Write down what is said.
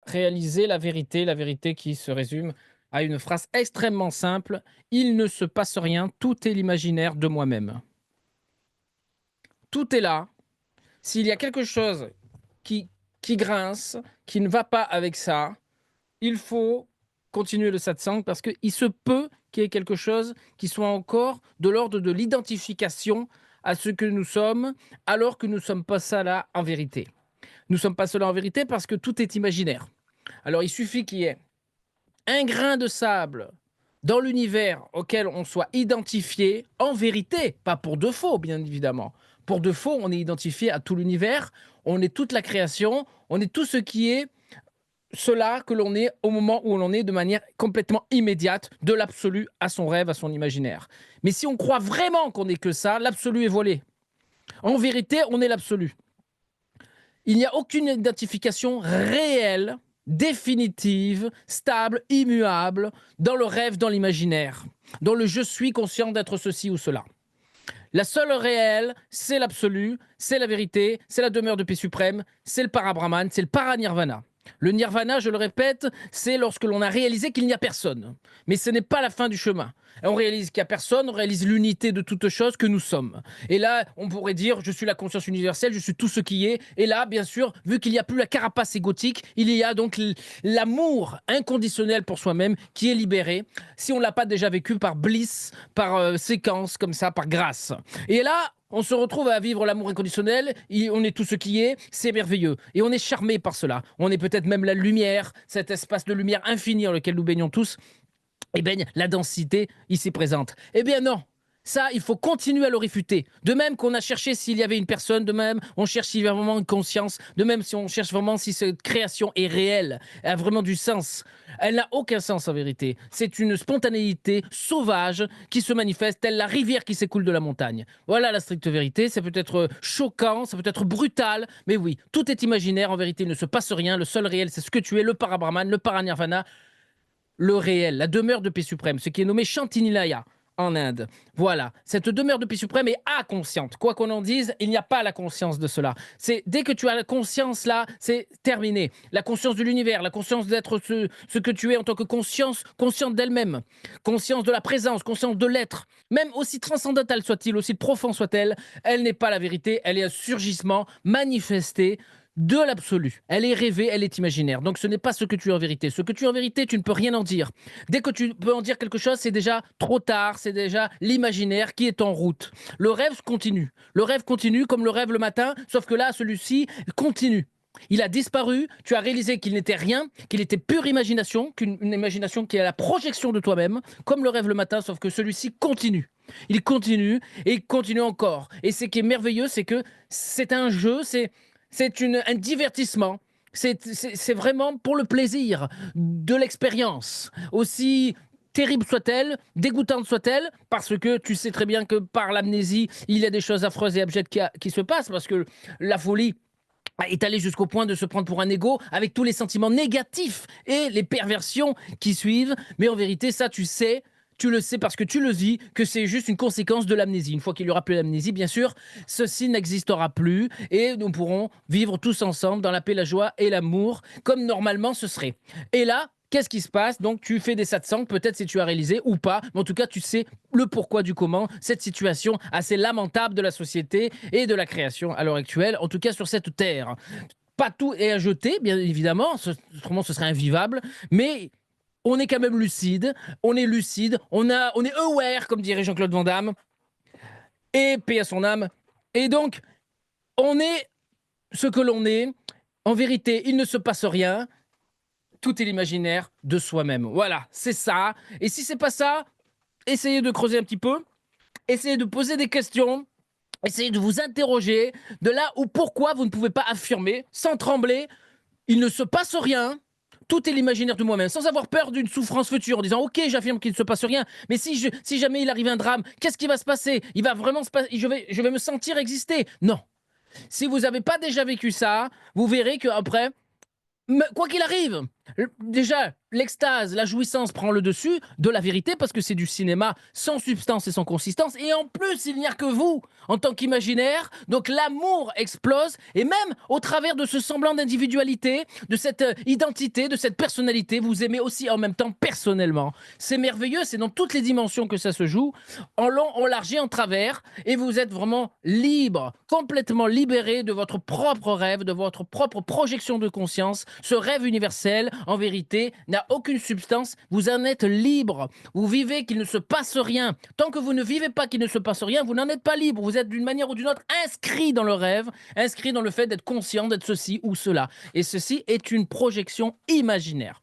réaliser la vérité qui se résume à une phrase extrêmement simple: «Il ne se passe rien, tout est l'imaginaire de moi-même». Tout est là. S'il y a quelque chose qui qui grince, qui ne va pas avec ça, il faut continuer le satsang parce qu'il se peut qu'il y ait quelque chose qui soit encore de l'ordre de l'identification à ce que nous sommes, alors que nous ne sommes pas ça là en vérité. Nous ne sommes pas cela en vérité parce que tout est imaginaire. Alors il suffit qu'il y ait un grain de sable dans l'univers auquel on soit identifié en vérité, pas pour de faux, bien évidemment. Pour de faux, on est identifié à tout l'univers, on est toute la création, on est tout ce qui est cela que l'on est au moment où l'on est de manière complètement immédiate, de l'absolu à son rêve, à son imaginaire. Mais si on croit vraiment qu'on n'est que ça, l'absolu est volé. En vérité, on est l'absolu. Il n'y a aucune identification réelle, définitive, stable, immuable dans le rêve, dans l'imaginaire, dans le je suis conscient d'être ceci ou cela. La seule réelle, c'est l'absolu, c'est la vérité, c'est la demeure de paix suprême, c'est le parabrahman, c'est le paranirvana. Le nirvana, je le répète, c'est lorsque l'on a réalisé qu'il n'y a personne. Mais ce n'est pas la fin du chemin. On réalise qu'il n'y a personne, on réalise l'unité de toute chose que nous sommes. Et là, on pourrait dire, je suis la conscience universelle, je suis tout ce qui est. Et là, bien sûr, vu qu'il n'y a plus la carapace égotique, il y a donc l'amour inconditionnel pour soi-même qui est libéré, si on ne l'a pas déjà vécu par bliss, par séquence, comme ça, par grâce. Et là, on se retrouve à vivre l'amour inconditionnel, on est tout ce qui est, c'est merveilleux. Et on est charmé par cela. On est peut-être même la lumière, cet espace de lumière infini dans lequel nous baignons tous. Et baigne la densité ici présente. Eh bien non, ça, il faut continuer à le réfuter. De même qu'on a cherché s'il y avait une personne, de même on cherche s'il y a vraiment une conscience, de même si on cherche vraiment si cette création est réelle, a vraiment du sens. Elle n'a aucun sens en vérité. C'est une spontanéité sauvage qui se manifeste telle la rivière qui s'écoule de la montagne. Voilà la stricte vérité. C'est peut-être choquant, ça peut être brutal, mais oui, tout est imaginaire. En vérité, il ne se passe rien. Le seul réel, c'est ce que tu es, le parabrahman, le paranirvana, le réel, la demeure de paix suprême, ce qui est nommé Chantinilaya en Inde. Voilà, cette demeure de paix suprême est inconsciente. Quoi qu'on en dise, il n'y a pas la conscience de cela. C'est dès que tu as la conscience là, c'est terminé. La conscience de l'univers, la conscience d'être ce que tu es en tant que conscience, consciente d'elle-même, conscience de la présence, conscience de l'être, même aussi transcendantale soit-il, aussi profond soit-elle, elle n'est pas la vérité, elle est un surgissement manifesté de l'absolu. Elle est rêvée, elle est imaginaire. Donc ce n'est pas ce que tu es en vérité. Ce que tu es en vérité, tu ne peux rien en dire. Dès que tu peux en dire quelque chose, c'est déjà trop tard, c'est déjà l'imaginaire qui est en route. Le rêve continue. Le rêve continue comme le rêve le matin, sauf que là, celui-ci continue. Il a disparu, tu as réalisé qu'il n'était rien, qu'il était pure imagination, qu'une imagination qui est la projection de toi-même, comme le rêve le matin, sauf que celui-ci continue. Il continue et il continue encore. Et ce qui est merveilleux, c'est que c'est un jeu, un divertissement. C'est vraiment pour le plaisir de l'expérience. Aussi terrible soit-elle, dégoûtante soit-elle, parce que tu sais très bien que par l'amnésie, il y a des choses affreuses et abjectes qui se passent, parce que la folie est allée jusqu'au point de se prendre pour un ego avec tous les sentiments négatifs et les perversions qui suivent. Mais en vérité, ça, tu le sais parce que tu le vis, que c'est juste une conséquence de l'amnésie. Une fois qu'il n'y aura plus l'amnésie, bien sûr, ceci n'existera plus et nous pourrons vivre tous ensemble dans la paix, la joie et l'amour, comme normalement ce serait. Et là, qu'est-ce qui se passe? Donc, tu fais des satsangs, peut-être si tu as réalisé ou pas, mais en tout cas, tu sais le pourquoi du comment, cette situation assez lamentable de la société et de la création à l'heure actuelle, en tout cas sur cette terre. Pas tout est à jeter, bien évidemment, autrement ce serait invivable, mais on est quand même lucide, on est aware, comme dirait Jean-Claude Van Damme, et paix à son âme. Et donc, on est ce que l'on est. En vérité, il ne se passe rien. Tout est l'imaginaire de soi-même. Voilà, c'est ça. Et si c'est pas ça, essayez de creuser un petit peu, essayez de poser des questions, essayez de vous interroger de là où pourquoi vous ne pouvez pas affirmer sans trembler, il ne se passe rien. Tout est l'imaginaire de moi-même, sans avoir peur d'une souffrance future, en disant ok, j'affirme qu'il ne se passe rien, mais si jamais il arrive un drame, qu'est-ce qui va se passer? Il va vraiment se passer, je vais me sentir exister. Non. Si vous n'avez pas déjà vécu ça, vous verrez qu'après, quoi qu'il arrive, Déjà, l'extase, la jouissance prend le dessus de la vérité parce que c'est du cinéma sans substance et sans consistance. Et en plus, il n'y a que vous en tant qu'imaginaire. Donc l'amour explose. Et même au travers de ce semblant d'individualité, de cette identité, de cette personnalité, vous aimez aussi en même temps personnellement. C'est merveilleux. C'est dans toutes les dimensions que ça se joue. En long, en large et en travers. Et vous êtes vraiment libre, complètement libéré de votre propre rêve, de votre propre projection de conscience. Ce rêve universel, en vérité, n'a aucune substance. Vous en êtes libre. Vous vivez qu'il ne se passe rien. Tant que vous ne vivez pas qu'il ne se passe rien, vous n'en êtes pas libre. Vous êtes d'une manière ou d'une autre inscrit dans le rêve, inscrit dans le fait d'être conscient d'être ceci ou cela. Et ceci est une projection imaginaire.